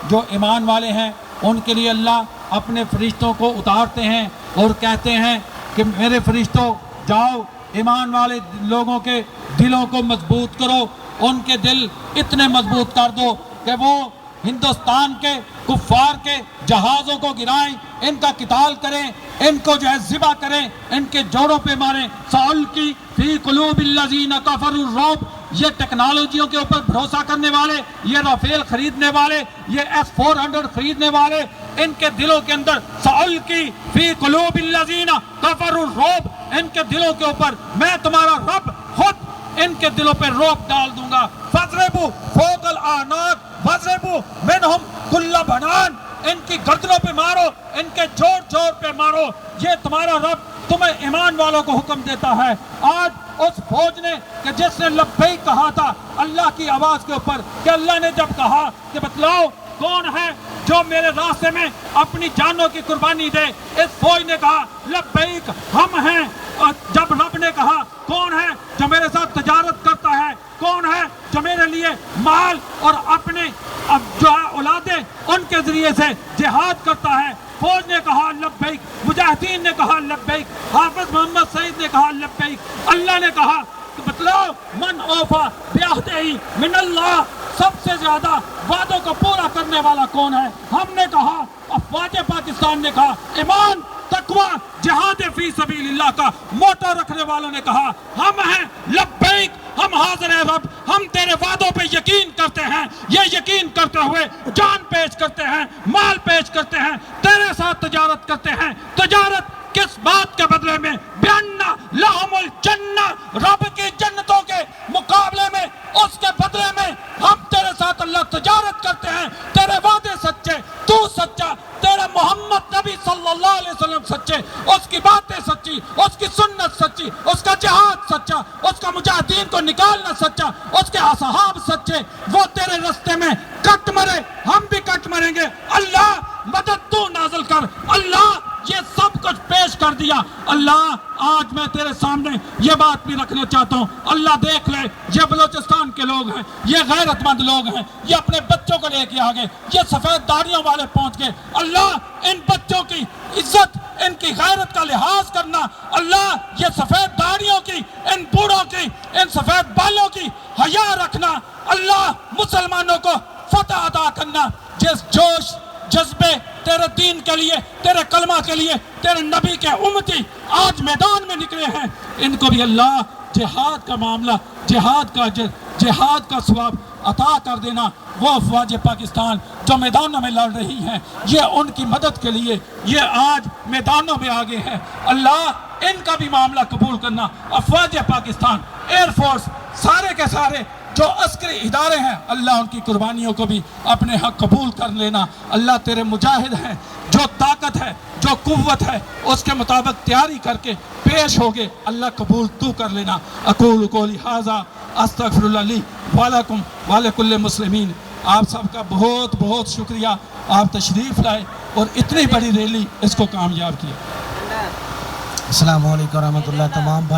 جو ایمان والے ہیں ان کے لیے اللہ اپنے فرشتوں کو اتارتے ہیں اور کہتے ہیں کہ میرے فرشتوں جاؤ ایمان والے لوگوں کے دلوں کو مضبوط کرو، ان کے دل اتنے مضبوط کر دو کہ وہ ہندوستان کے کفار کے جہازوں کو گرائیں، ان کا قتال کریں، ان کو جو ہے ذبح کریں، ان کے جوڑوں پہ ماریں۔ سألقی فی قلوب الذین کفروا الرعب، یہ ٹیکنالوجیوں کے اوپر بھروسہ کرنے والے، یہ رافیل خریدنے والے، یہ S-400 خریدنے والے، ان کے دلوں کے اندر سألقی فی قلوب الذین کفروا الرعب، ان کے دلوں کے اوپر میں تمہارا رب خود ان کے دلوں پہ رعب ڈال دوں گا۔ فَاضْرِبُوا فَوْقَ الْأَعْنَاقِ وَاضْرِبُوا مِنْهُمْ كُلَّ بَنَانٍ، ان کی گردنوں پہ مارو، ان کے جوڑ جوڑ پہ مارو۔ یہ تمہارا رب تمہیں ایمان والوں کو حکم دیتا ہے۔ آج اس فوج نے کہ جس نے لبیک کہا تھا اللہ کی آواز کے اوپر، کہ اللہ نے جب کہا کہ بتلاؤ کون ہے جو میرے راستے میں اپنی جانوں کی قربانی دے، اس فوج نے کہا لبیک ہم ہیں۔ اور جب رب نے کہا کون ہے جو میرے ساتھ تجارت کرتا ہے، کون ہے جو میرے لیے مال اور اپنے جو ہے اولادیں ان کے ذریعے سے جہاد کرتا ہے، فوج نے کہا لبیک، مجاہدین نے کہا لبیک، حافظ محمد سعید نے کہا لبیک۔ اللہ نے کہا کہ بتلاؤ من اوفا بعہدہ من اللہ، سب سے زیادہ وعدوں کو پورا کرنے والا کون ہے؟ ہم نے کہا، افواج پاکستان نے کہا ایمان، تقوی، جہاد فی سبیل اللہ کا موٹو رکھنے والوں نے کہا ہم ہیں لبیک، ہم حاضر ہیں رب، ہم تیرے وعدوں پہ یقین کرتے ہیں، یہ یقین کرتے ہوئے جان پیش کرتے ہیں، مال پیش کرتے ہیں، تیرے ساتھ تجارت کرتے ہیں۔ تجارت کس بات کے بدلے میں؟ بیاننا لہم الجنہ، رب کی جنتوں کے مقابلے میں، اس کے بدلے میں ہم تیرے ساتھ اللہ تجارت کرتے ہیں۔ تیرے وعدے سچے، تو سچا، تیرا محمد نبی صلی اللہ علیہ وسلم سچے، اس کی باتیں سچی، اس کی سنت سچی، اس کا جہاد سچا، اس کا مجاہدین کو نکالنا سچا، اس کے اصحاب سچے، وہ تیرے رستے میں کٹ مرے، ہم بھی کٹ مریں گے۔ اللہ مدد تو نازل کر، اللہ یہ سب کچھ پیش کر دیا۔ اللہ آج میں تیرے سامنے یہ بات بھی رکھنا چاہتا ہوں، اللہ دیکھ لے یہ بلوچستان کے لوگ ہیں، یہ غیرت مند لوگ ہیں، یہ اپنے بچوں کو لے کے آگے، یہ سفید داڑھیوں والے پہنچ گئے۔ اللہ ان بچوں کی عزت، ان کی غیرت کا لحاظ کرنا، اللہ یہ سفید داڑھیوں کی، ان بوڑھوں کی، ان سفید بالوں کی حیا رکھنا، اللہ مسلمانوں کو فتح عطا کرنا۔ جس جوش جذبے تیرے دین کے لیے، تیرے کلمہ کے لیے، تیرے نبی کے امتی آج میدان میں نکلے ہیں، ان کو بھی اللہ جہاد کا معاملہ، جہاد کا ثواب عطا کر دینا۔ وہ افواج پاکستان جو میدانوں میں لڑ رہی ہیں، یہ ان کی مدد کے لیے یہ آج میدانوں میں آگے ہیں، اللہ ان کا بھی معاملہ قبول کرنا۔ افواج پاکستان، ایئر فورس، سارے کے سارے جو عسکری ادارے ہیں، اللہ ان کی قربانیوں کو بھی اپنے حق قبول کر لینا۔ اللہ تیرے مجاہد ہیں، جو طاقت ہے، جو قوت ہے، اس کے مطابق تیاری کر کے پیش ہوگے، اللہ قبول تو کر لینا۔ اقول قولی ھذا استغفر اللہ لی ولکم ولکل مسلمین۔ آپ سب کا بہت بہت شکریہ، آپ تشریف لائے اور اتنی بڑی ریلی اس کو کامیاب کیا۔ السلام علیکم ورحمۃ اللہ۔ تمام بھائی